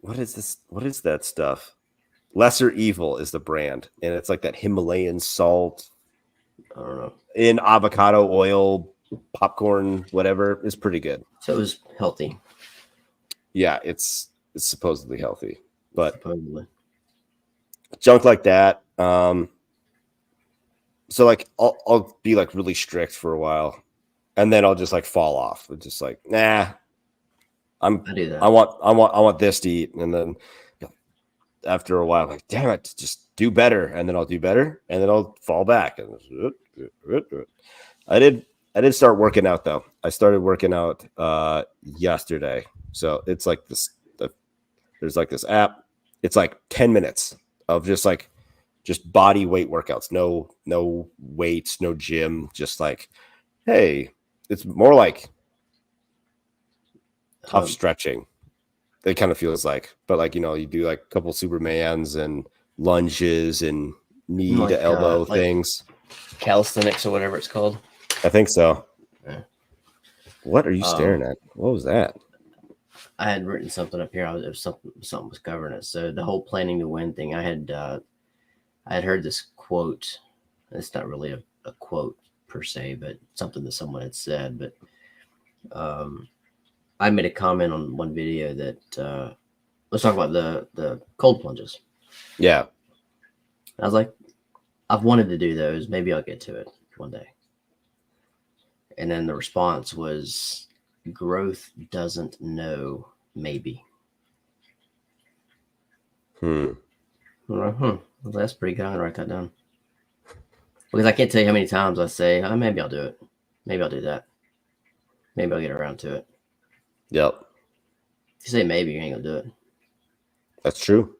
What is this? What is that stuff? Lesser Evil is the brand, and it's like that Himalayan salt. I don't know. In avocado oil, popcorn, whatever. Is pretty good. So it was healthy. Yeah, it's supposedly healthy, but supposedly. Junk like that. So like I'll be like really strict for a while, and then I'll just like fall off. It's just like, nah. I do that. I want this to eat, and then after a while, I'm like, damn it, just do better, and then I'll do better, and then I'll fall back. And I did start working out though. I started working out yesterday, so it's like this. There's like this app. It's like 10 minutes of just body weight workouts. No weights, no gym. Just like, hey, it's more like tough stretching. It kind of feels like, but like, you do like a couple Supermans and lunges and knee to elbow things. Calisthenics or whatever it's called. I think so. Yeah. What are you staring at? What was that? I had written something up here. Something was covering it. So the whole planning to win thing, I had heard this quote. It's not really a quote per se, but something that someone had said. But I made a comment on one video that let's talk about the cold plunges. Yeah. I was like, I've wanted to do those. Maybe I'll get to it one day. And then the response was, growth doesn't know, maybe. Hmm. Well, that's pretty good. I'm going to write that down. Because I can't tell you how many times I say, oh, maybe I'll do it. Maybe I'll do that. Maybe I'll get around to it. Yep. If you say maybe, you ain't going to do it. That's true.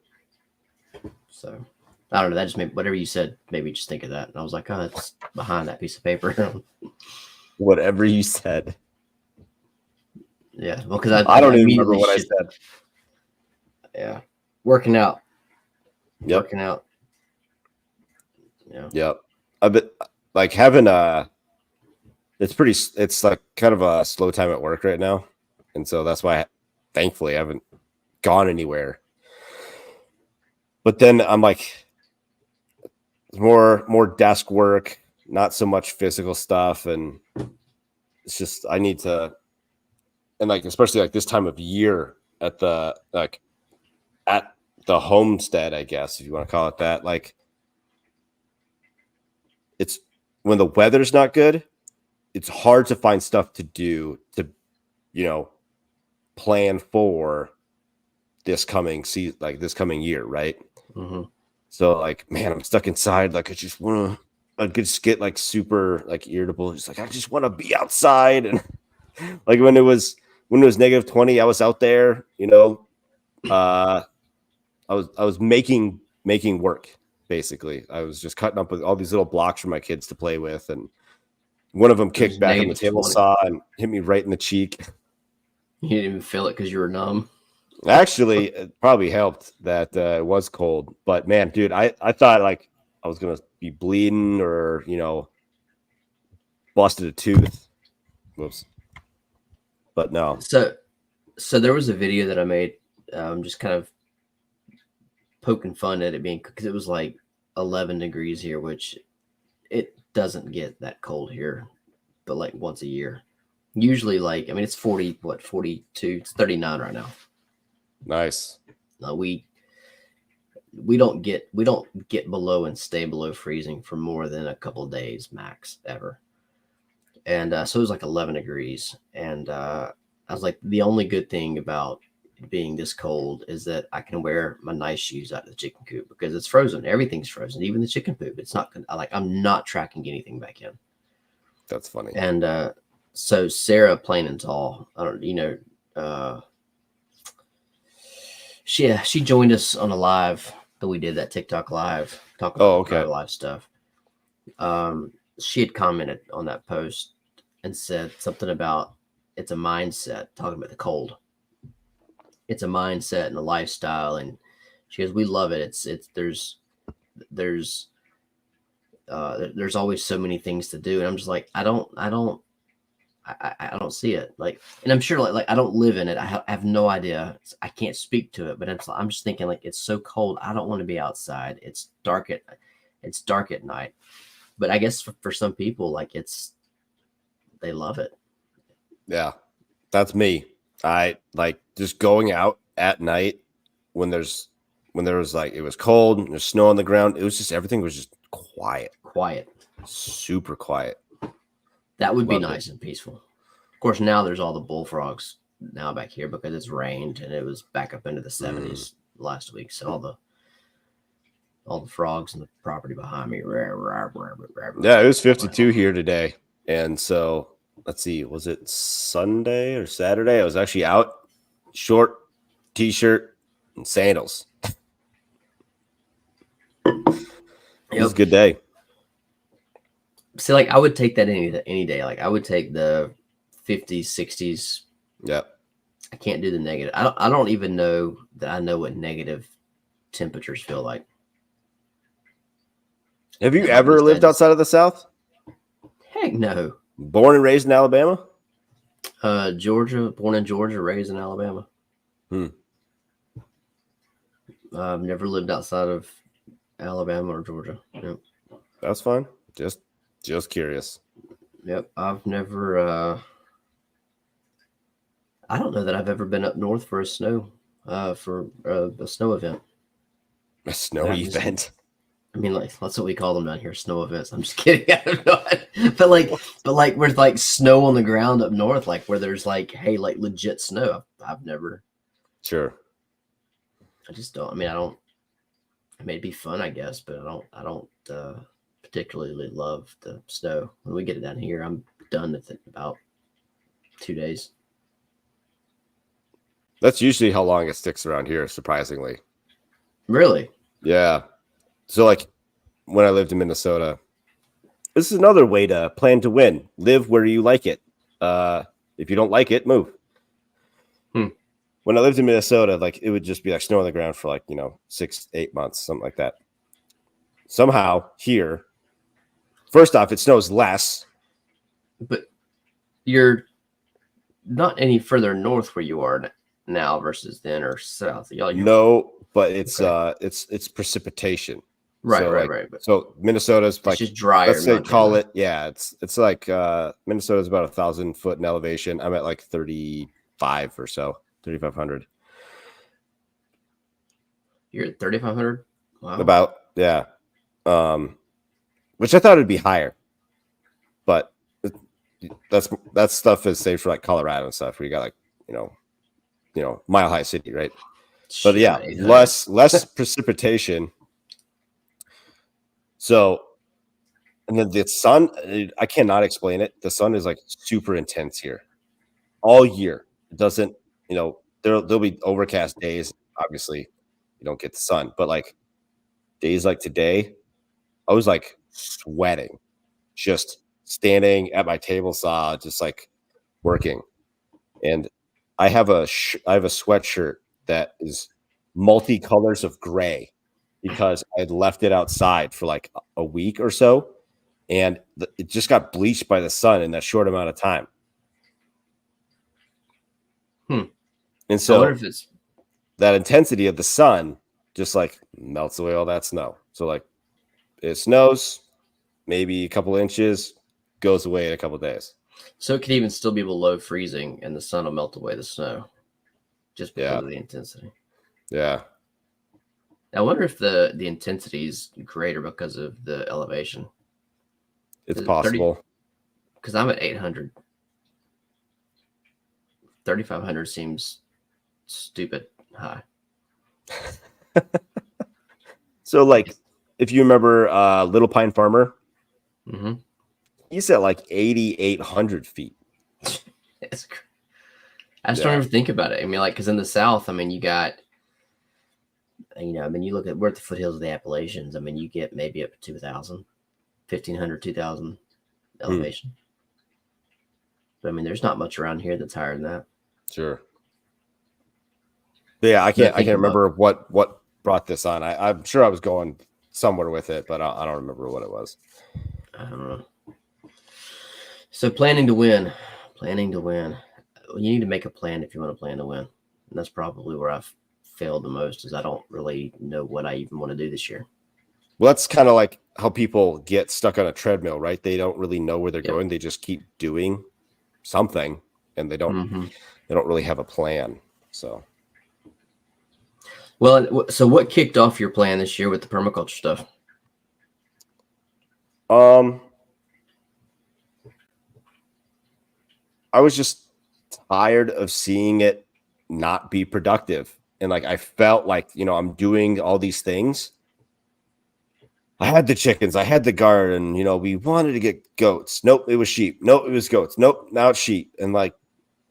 So, I don't know. That just made whatever you said, maybe just think of that. And I was like, oh, that's behind that piece of paper. Whatever you said. Yeah. Well, because I don't even remember immediately what I said. Yeah. Working out. Yep. Working out. Yeah. Yep. I bet like having it's like kind of a slow time at work right now. And so that's why thankfully I haven't gone anywhere. But then I'm like more desk work, not so much physical stuff, and it's just I need to, and like especially like this time of year at the homestead, I guess if you want to call it that, like it's when the weather's not good, it's hard to find stuff to do to, plan for this coming season, like this coming year, right? Mm-hmm. So like, man, I'm stuck inside. Like I could just get like super like irritable. Just like I just want to be outside. And like when it was -20, I was out there. I was making work basically. I was just cutting up with all these little blocks for my kids to play with, and one of them kicked back on the table -20. saw and hit me right in the cheek. You didn't even feel it because you were numb. Actually, it probably helped that it was cold. But man, dude, I thought like I was gonna be bleeding or busted a tooth. Whoops. But no. So there was a video that I made, just kind of poking fun at it being, because it was like 11 degrees here, which it doesn't get that cold here, but like once a year. Usually, like, I mean, it's 42, it's 39 right now. Nice. We don't get below and stay below freezing for more than a couple of days max ever. And so it was like 11 degrees. And I was like, the only good thing about being this cold is that I can wear my nice shoes out of the chicken coop because it's frozen. Everything's frozen, even the chicken poop. It's not like I'm not tracking anything back in. That's funny. And so Sarah, plain and tall, I don't, she joined us on a live that we did, that TikTok live, talking about live stuff. She had commented on that post and said something about it's a mindset, talking about the cold. It's a mindset and a lifestyle, and she goes, "We love it. It's there's always so many things to do," and I'm just like, I don't see it. Like, and I'm sure like I don't live in it. I have no idea. I can't speak to it, but I'm just thinking like it's so cold. I don't want to be outside. It's dark at night. But I guess for some people, like they love it. Yeah, that's me. I like just going out at night when there was like it was cold and there's snow on the ground. It was just everything was just quiet, super quiet. That would be nice and peaceful. Of course, now there's all the bullfrogs now back here because it's rained and it was back up into the 70s last week. So all the frogs in the property behind me. Yeah, it was 52 here today. And so let's see, was it Sunday or Saturday? I was actually out, short t-shirt and sandals. It was a good day. See, like I would take that any day. Like I would take the 50s, 60s. Yep. I can't do the negative. I don't even know that I know what negative temperatures feel like. Have you ever lived outside of the South? Heck no. Born and raised in Alabama? Georgia, born in Georgia, raised in Alabama. I've never lived outside of Alabama or Georgia. Yep. That's fine. Just curious. Yep. I've never I don't know that I've ever been up north for a snow event. A snow event. I mean, like that's what we call them down here, snow events. I'm just kidding. I don't know. But like with like snow on the ground up north, like where there's like, hey, like legit snow. I've never. Sure. I just don't. I mean, I don't. I mean, it'd be fun, I guess, but I don't particularly love the snow. When we get it down here, I'm done with it in about 2 days. That's usually how long it sticks around here, surprisingly. Really? Yeah. So like when I lived in Minnesota, this is another way to plan to win. Live where you like it. If you don't like it, move. When I lived in Minnesota, like it would just be like snow on the ground for like, 6-8 months, something like that. Somehow here, first off, it snows less. But you're not any further north where you are now versus then or south. Y'all, No, but it's Okay. it's precipitation. Right, So, right, like, right. But So Minnesota's it's like, just drier. let's say mountain, call huh? it, yeah, it's like Minnesota's about 1,000 foot in elevation. I'm at like 35 or so, 3,500. You're at 3,500. Wow. About, yeah. Which I thought it'd be higher, but that stuff is safe for like Colorado and stuff where you got like, Mile High City, right? But Shit, yeah, about 800. less precipitation. So, and then the sun, I cannot explain it. The sun is like super intense here all year. It doesn't, there'll be overcast days. Obviously, you don't get the sun, but like days like today, I was like sweating, just standing at my table saw, just like working. And I have a sweatshirt that is multicolors of gray because I had left it outside for like a week or so, and it just got bleached by the sun in that short amount of time. And I wonder so if it's that intensity of the sun just like melts away all that snow. So like it snows, maybe a couple inches, goes away in a couple of days. so it could even still be below freezing, and the sun will melt away the snow just because Yeah. of the intensity. Yeah. I wonder if the intensity is greater because of the elevation. It's Is it possible. Because I'm at 800. 3,500 seems stupid high. So like if you remember Little Pine Farmer, Mm-hmm. he's at like 8,800 feet. I just don't ever think about it. I mean, like, because in the South, I mean, you got, I mean, you look at, we're at the foothills of the Appalachians. I mean, you get maybe up to 2,000, 1,500, 2,000 elevation. But I mean, there's not much around here that's higher than that. Sure. But yeah, I can't remember what brought this on. I'm sure I was going somewhere with it, but I don't remember what it was. I don't know. So planning to win. You need to make a plan if you want to plan to win. And that's probably where I've failed the most, is I don't really know what I even want to do this year. Well, that's kind of like how people get stuck on a treadmill, right? They don't really know where they're going. They just keep doing something, and they don't really have a plan. So, well, so what kicked off your plan this year with the permaculture stuff? I was just tired of seeing it not be productive. And like, I felt like, I'm doing all these things. I had the chickens, I had the garden, we wanted to get goats. Nope, it was sheep. Nope, it was goats. Nope, now it's sheep. And like,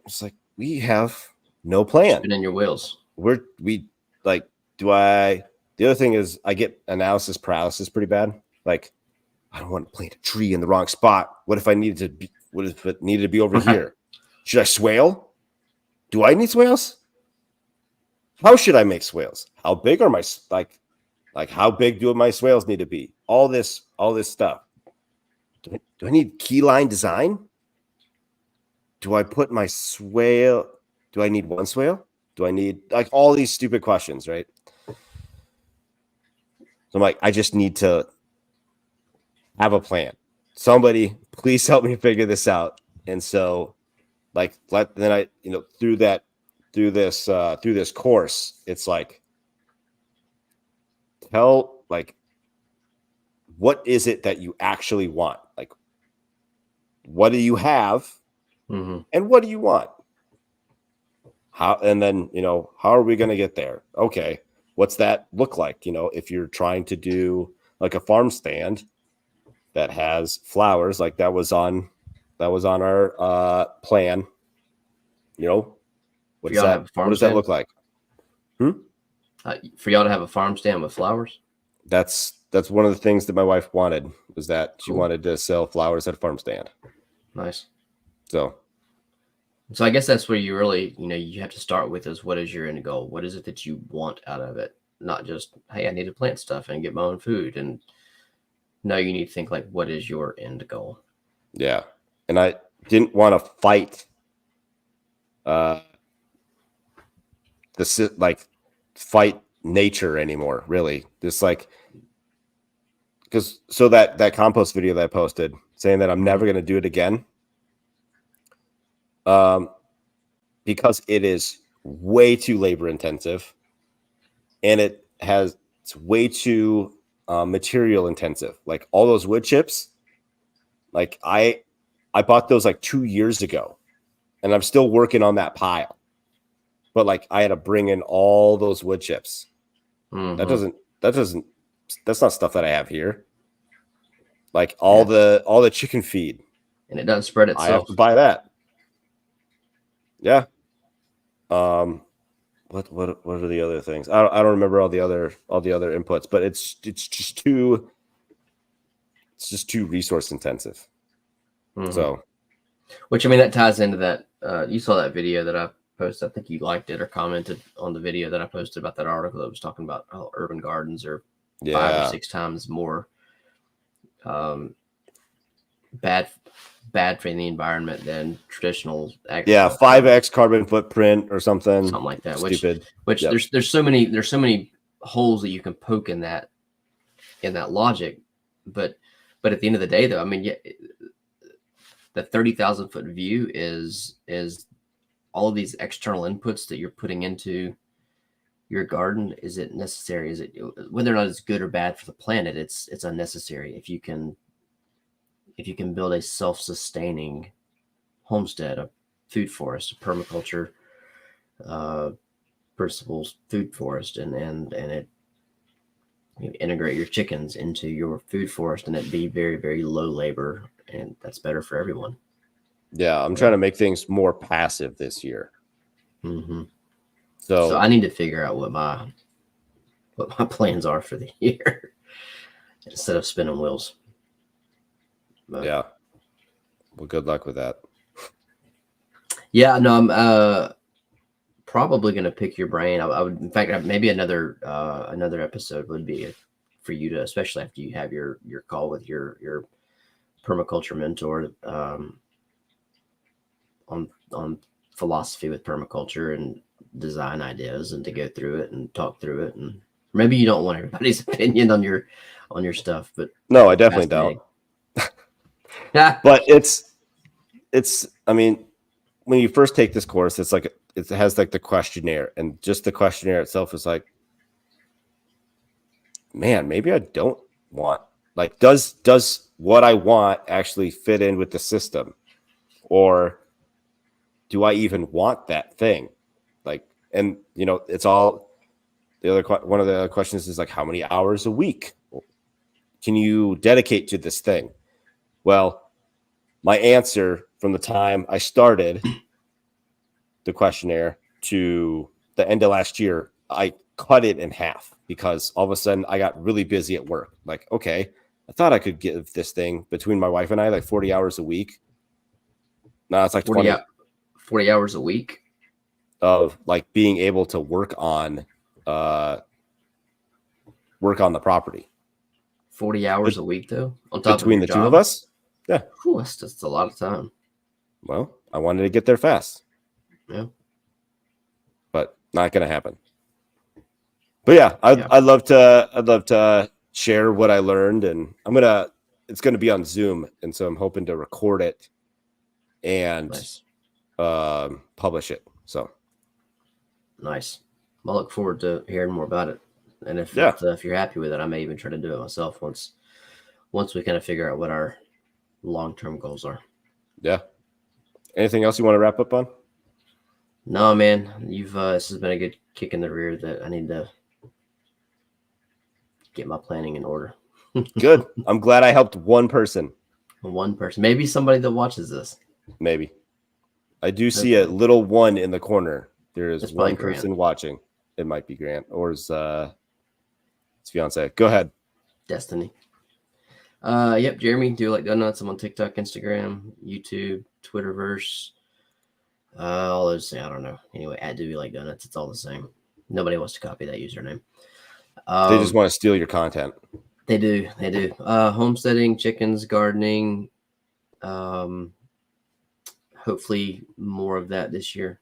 it's like, we have no plan. Spinning your wheels. The other thing is I get analysis paralysis pretty bad. Like, I don't want to plant a tree in the wrong spot. What if it needed to be over here? Should I swale? Do I need swales? How should I make swales? How big are my, like how big do my swales need to be? All this stuff. Do I need key line design? Do I put my swale? Do I need one swale? Do I need like all these stupid questions, right? So I'm like, I just need to have a plan. Somebody, please help me figure this out. And so, like, through this course, it's like, what is it that you actually want? Like, what do you have, Mm-hmm. and what do you want? How, and then, how are we going to get there? Okay, what's that look like? If you're trying to do like a farm stand that has flowers, like that was on our plan. What For does y'all to that have a farm what does that stand? look like? For y'all to have a farm stand with flowers? That's one of the things that my wife wanted, was that she Cool. wanted to sell flowers at a farm stand. Nice. So I guess that's where you really, you have to start with is what is your end goal? What is it that you want out of it? Not just, hey, I need to plant stuff and get my own food. And no, you need to think like, what is your end goal? yeah, and I didn't want to fight fight nature anymore, really. Just like, because that compost video that I posted saying that I'm never going to do it again, because it is way too labor intensive, and it's way too material intensive. Like all those wood chips, like I bought those like 2 years ago, and I'm still working on that pile. But like I had to bring in all those wood chips. Mm-hmm. That's not stuff that I have here. Like all the chicken feed, And it doesn't spread I have itself. to buy that. Yeah. What are the other things? I don't remember all the other inputs, but it's just too resource intensive. Mm-hmm. So, which, I mean, that ties into that. You saw that video that I posted. I think you liked it or commented on the video that I posted about that article that was talking about how urban gardens are 5 or 6 times more bad for the environment than traditional agriculture. Yeah, 5x carbon footprint or something like that. Stupid. Which Yep. there's so many holes that you can poke in that logic, but at the end of the day, though, I mean, yeah, the 30,000 foot view is all of these external inputs that you're putting into your garden. Is it necessary? Is it, whether or not it's good or bad for the planet, it's unnecessary. If you can build a self-sustaining homestead, a food forest, a permaculture principles food forest, and it, you integrate your chickens into your food forest, and it be very, very low labor, and that's better for everyone. Yeah, I'm trying to make things more passive this year. Mm-hmm. So I need to figure out what my plans are for the year instead of spinning wheels. But, yeah. Well, good luck with that. Yeah, no, I'm probably going to pick your brain. I would, in fact, maybe another episode would be for you to, especially after you have your call with your permaculture mentor, on philosophy with permaculture and design ideas, and to go through it and talk through it. And maybe you don't want everybody's opinion on your stuff, but no, I definitely don't. But it's I mean, when you first take this course, it's like it has like the questionnaire, and just the questionnaire itself is like, man, maybe I don't want, like, does what I want actually fit in with the system, or do I even want that thing? Like, and it's all one of the other questions is like, how many hours a week can you dedicate to this thing? Well, my answer from the time I started the questionnaire to the end of last year, I cut it in half, because all of a sudden I got really busy at work. Like, okay, I thought I could give this thing, between my wife and I, like 40 hours a week. Now it's like 40 hours a week of like being able to work on the property. 40 hours a week, though, on top between of the two of us. Yeah. Whew, that's just a lot of time. Well, I wanted to get there fast. Yeah. But not going to happen. But yeah, I'd love to share what I learned, and it's going to be on Zoom. And so I'm hoping to record it and Nice. Publish it. So nice. I look forward to hearing more about it. And if you're happy with it, I may even try to do it myself once once we kind of figure out what our long-term goals are. Yeah. Anything else you want to wrap up on? No, man, you've this has been a good kick in the rear that I need to get my planning in order. Good. I'm glad I helped one person. One person, maybe somebody that watches this. Maybe. I do see a little one in the corner. There is It's probably one person Grant. watching. It might be Grant or his fiance. Go ahead. Destiny. Yep, Jeremy, do like donuts. I'm on TikTok, Instagram, YouTube, Twitterverse. All those, I don't know. Anyway, at DeweyLikeDonuts, it's all the same. Nobody wants to copy that useframe. They just want to steal your content. They do. Homesteading, chickens, gardening. Hopefully more of that this year.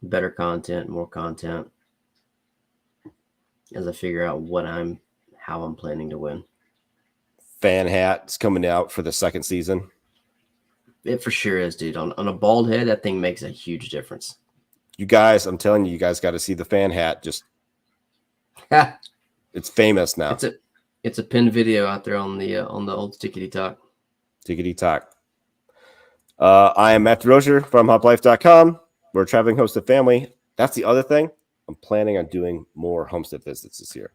Better content, more content. As I figure out how I'm planning to win. Fan hat's coming out for the second season. It for sure is, dude. On a bald head, that thing makes a huge difference. You guys, I'm telling you, you guys got to see the fan hat. Just it's famous now. It's a pinned video out there on the old Tickety Talk. Tickety talk. I am Matt DeRozier from FarmHopLife.com. We're a traveling homestead family. That's the other thing. I'm planning on doing more homestead visits this year.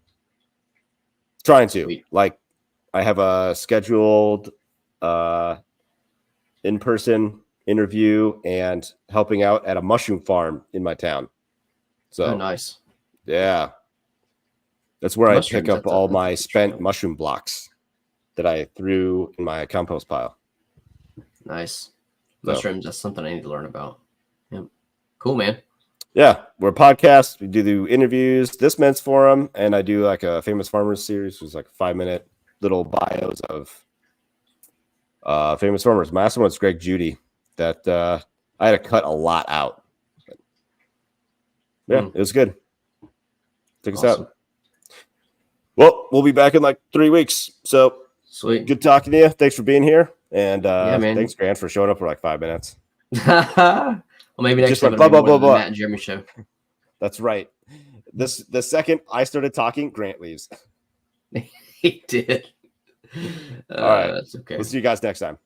Trying to. Sweet. Like, I have a scheduled in-person interview and helping out at a mushroom farm in my town. So, Oh, nice. yeah. That's where Mushrooms, I pick up that's all a my interesting spent one. mushroom blocks that I threw in my compost pile. Nice. So. Mushrooms, that's something I need to learn about. Yep. Cool, man. Yeah, we're a podcast. We do the interviews, this men's forum, and I do like a famous farmers series, which is like 5-minute little bios of famous farmers. My last one was Greg Judy. That I had to cut a lot out. But yeah, it was good. Check us Awesome. out. Well, we'll be back in like 3 weeks. So Sweet. good talking to you. Thanks for being here, and man. thanks Grant for showing up for like 5 minutes. Well, maybe next Just time like it'll be blah, more blah, than the blah, Matt and Jeremy show. That's right. The second I started talking, Grant leaves. He did. All right. That's okay. We'll see you guys next time.